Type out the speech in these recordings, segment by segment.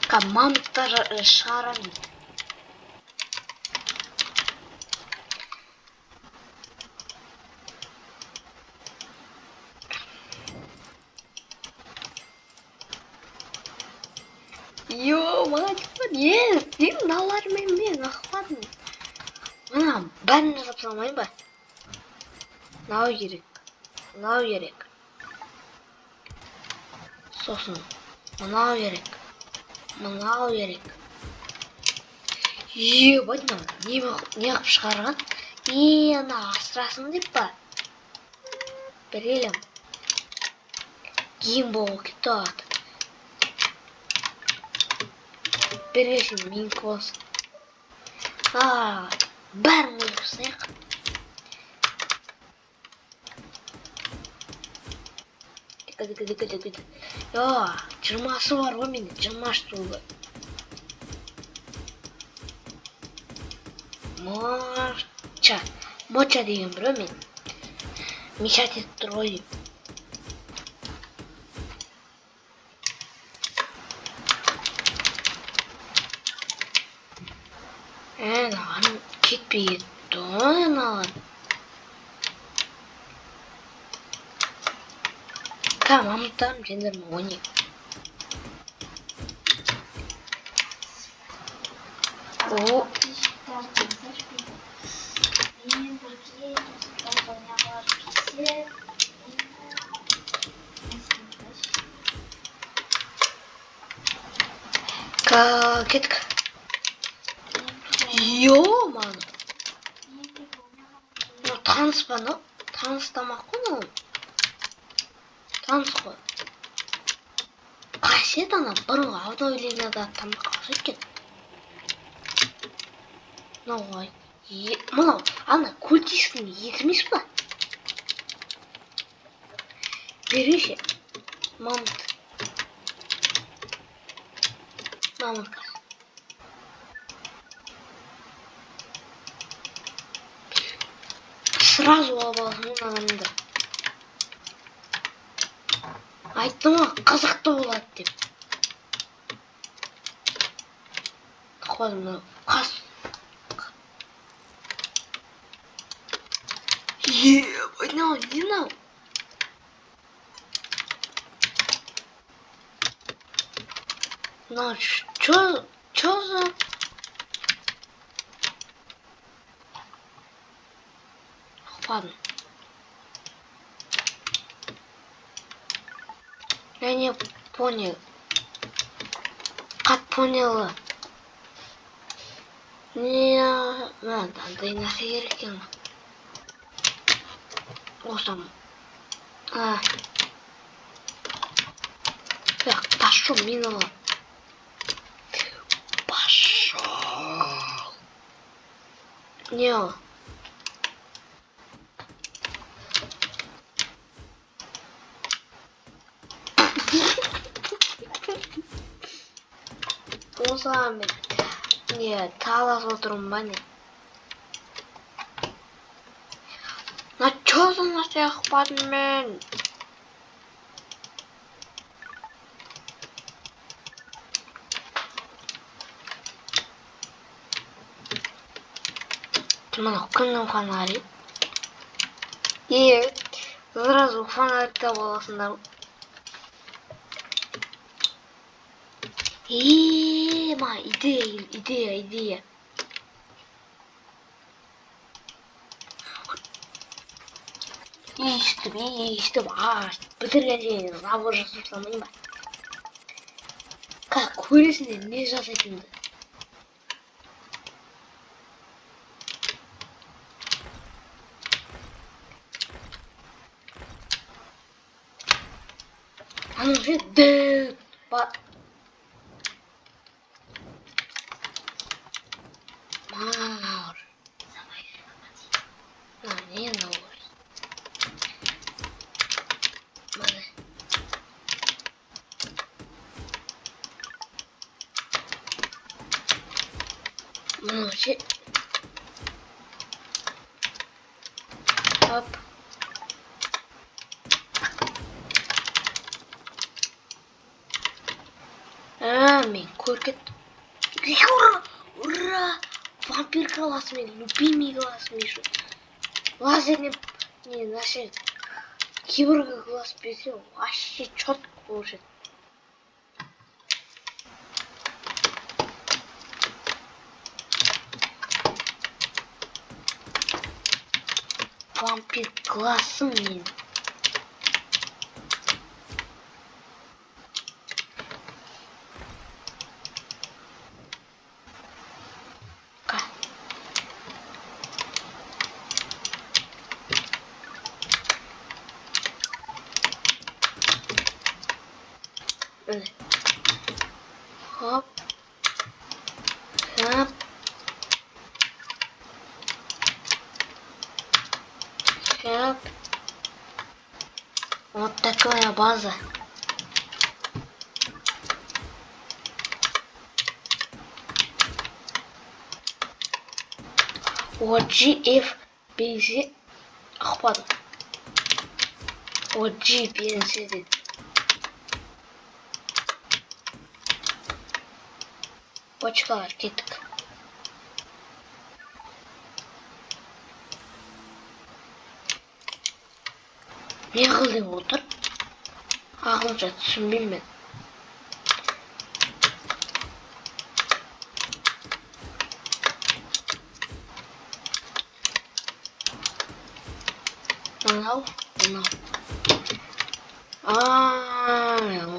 Мамықтар шығарамын. Маған çıkmadı. Senin dağlarмен мен ақпадым. Мына бәрін жасап салмайын ба? Мынау керек. Сосын мынау керек. Ебать, не қып шығарған? Ана асырасын деп па? Білелім. Киім болу кетті. Бересің менікі болсын. Бәрін жасайық. Дік. 20-сы бар ғой менде, 20 штугы. Моча деген біреу мен. Мешать етіп тұр ғой дейм. Наған кетпей кетті ғой наған. Мамықтарым жендермен ойнайын. Кеттік. Маны. Таныс па, но? Таныс тамақ қой, но? Таныс қой. Қасет ана бұрынғы автоуйлинада тамаққа ұқсайды екен. Мынау ана культистің еті емес па? Береші. Мамыт. Сразу алып алғанын адамды. Айттым ғой, қызықты болады деп. Қойдым, қас. Не мынау? Мынау, чё за? Ладно. Я не понял. Как поняла? Надо и нахер кино. Осам. Так, пошел минула. Пошел. Не. Осам. Не, талас отырмын ба не? Чё за ақпадым мен? Мына күннің фонари. Сразу фонарикта боласыңдар. Идея. Естіп, бітірген жайын забор жасап салмайын ба? Көресіңдер не жасайтынды. Аның же дөт ба. Маур. Не новость. Вообще. Оп. Мен көріп кеттім. Ура! Вампир классы мен любимый классым еще. Лазерный не наши киборга класс берсе вообще четко получит. Вампир классым мен. Хоп. Хоп. Хоп. Вот такая база. Вот GF бензин ықпады. Вот G бензин деді. Почкалар кеттік. Не қылдың отыр? Ағылынша түсінбеймін мен. Мынау.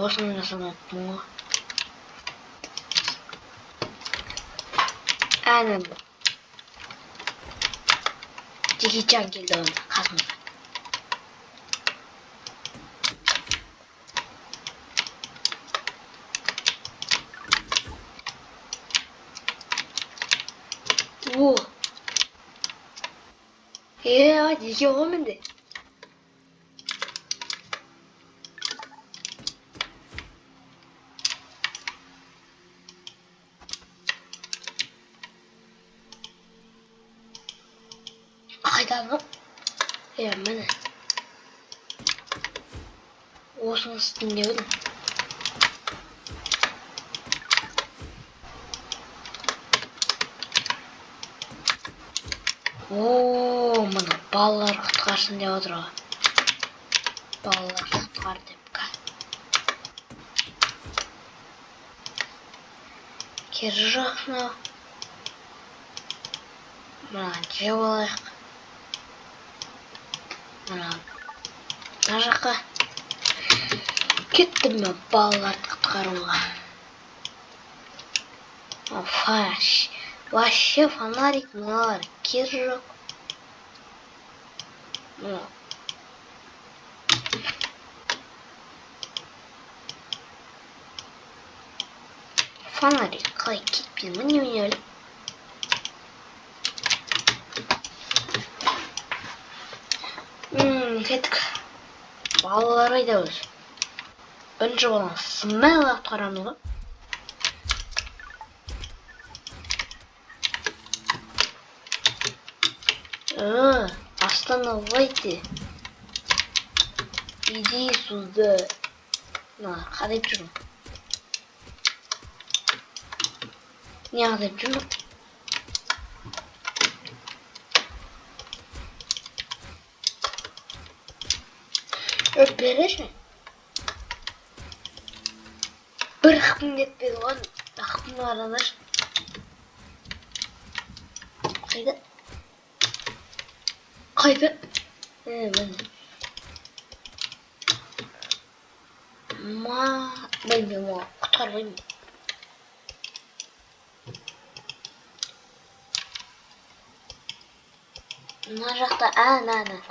Осыны жасамаппын ғой. Әнім. Жекичан келді оны қасымда. О! Неге ғой менде? Қайдағы? Міне. Осының үстінде білдім. Мына балалар құтқарсын деп отырған. Балалар құтқар деп. Кері жақсына. Мына жеп алайық. Мына жаққа. Кеттім мен балаларды құтқаруға. Вообще фонарик мыналар кері жоқ. Фонарик қалай кетпейді ме, немене білем. Кеттік. Балалар қайда өзі? Бірінші баланы смайлы құтқарамыз ғой. Остановайте. Иди сюда. Қадайып жүрмін. Не қадайып жүрмін? Береші. Бір қыпым кетпеді оған. Қыпым арадашы. Қайда? Қайда? Міне. Білмеймін оған. Құтқармаймын. Мына жақта,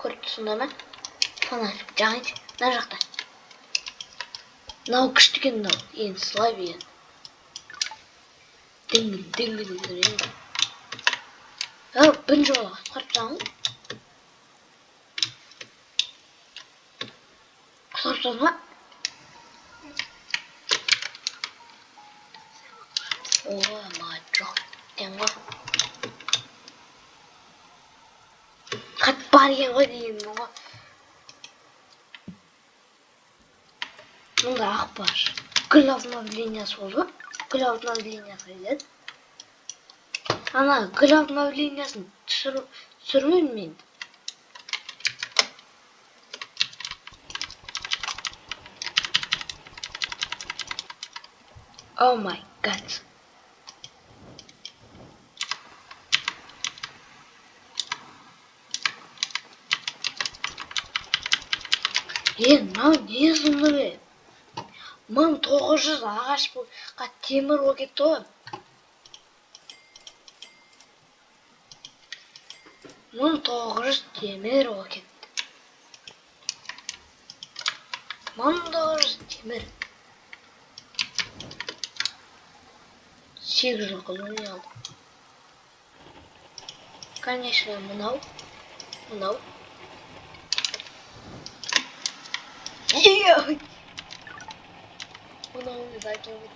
көріп тұрсыңдар ма? Фонарик жағайыншы. Мына жақта. Мынау күшті екен мынау. Ең слабия. Діңгі дейді. Бірінші балаға құтқарып тастаған ғой. Құтқарып тастадың ба? Маған жоқ екен ғой. Хат бар екен ғой дегенмін ғой. Мұнда ақ бар. гүл обновлениясы болды. Гүл обновлениясы келеді. Ана гүл обновлениясын түсірмеймін мен. Oh my god. Мынау не сұмдығы? 1900 ағашқа темір болып кетті ғой. 1900 темір болып кетті. 1900 темір. 8 жыл қолыне алды. Конечно, мынау. Мынау не закинуть.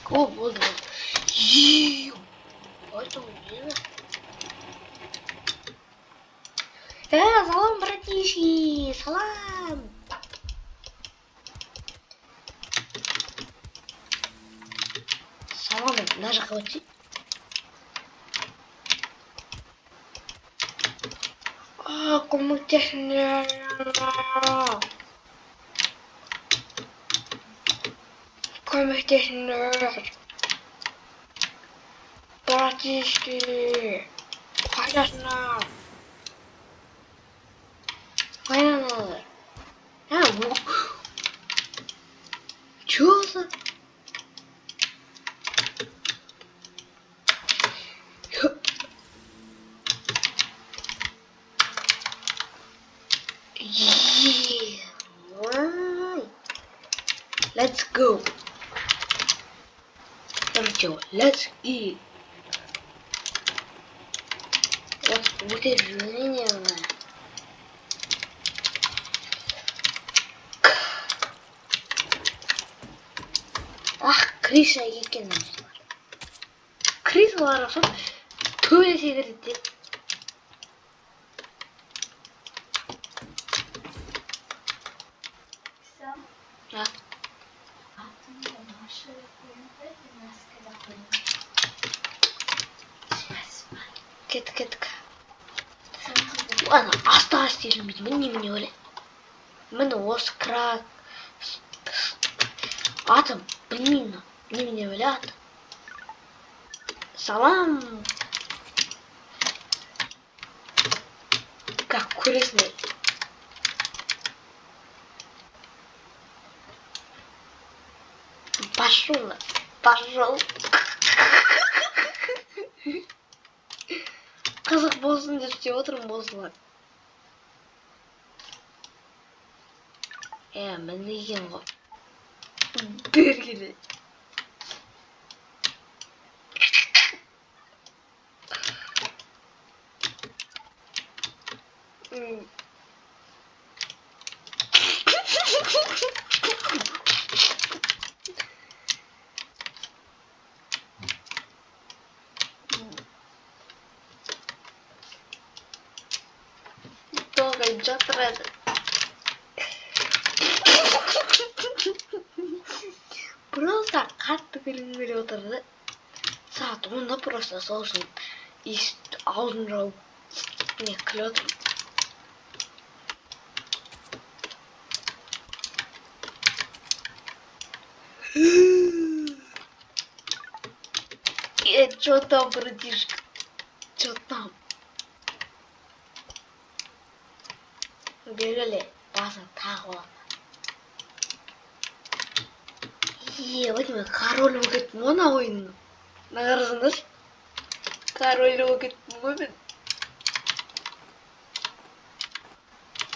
О, вот. Это удивительно. Салам, братишки, салам. Салам, даже хватит. Көмектесіңдер. Братишки, қайдасыңдар? Қайдасыңдар? Чё за? Let's go. Let's eat. Вот выдержание. Крыша екен. Крысалар ашып төбе секіреді. Ja. Кетік. Ладно, осталось делать. Мы не öyle. Міне осы крак. Атом, блин, не öyle атом. Салам. Как курисный. Пошел. Қызық болсын деп істеп отырмын, болсылар. Міне екен ғой. Бергеле. Жатыр еді. Просто қатты күлгім келіп отырды. Сағат 10-да просто сол үшін аузын жауып не күліп отырмын. Чё там, братишка? Чё там? Бергеле, басын тағы оламын. Өтіме король болып кеттім ғой мына ойынның. Мына қарасаңдаршы. Король болып кеттім ғой мен.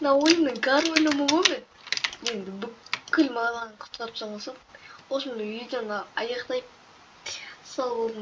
Мына ойынның королі ғой мен. Енді бүкіл маған құттықтап салмасам, осындай видеоны аяқтайып сау болыңдар.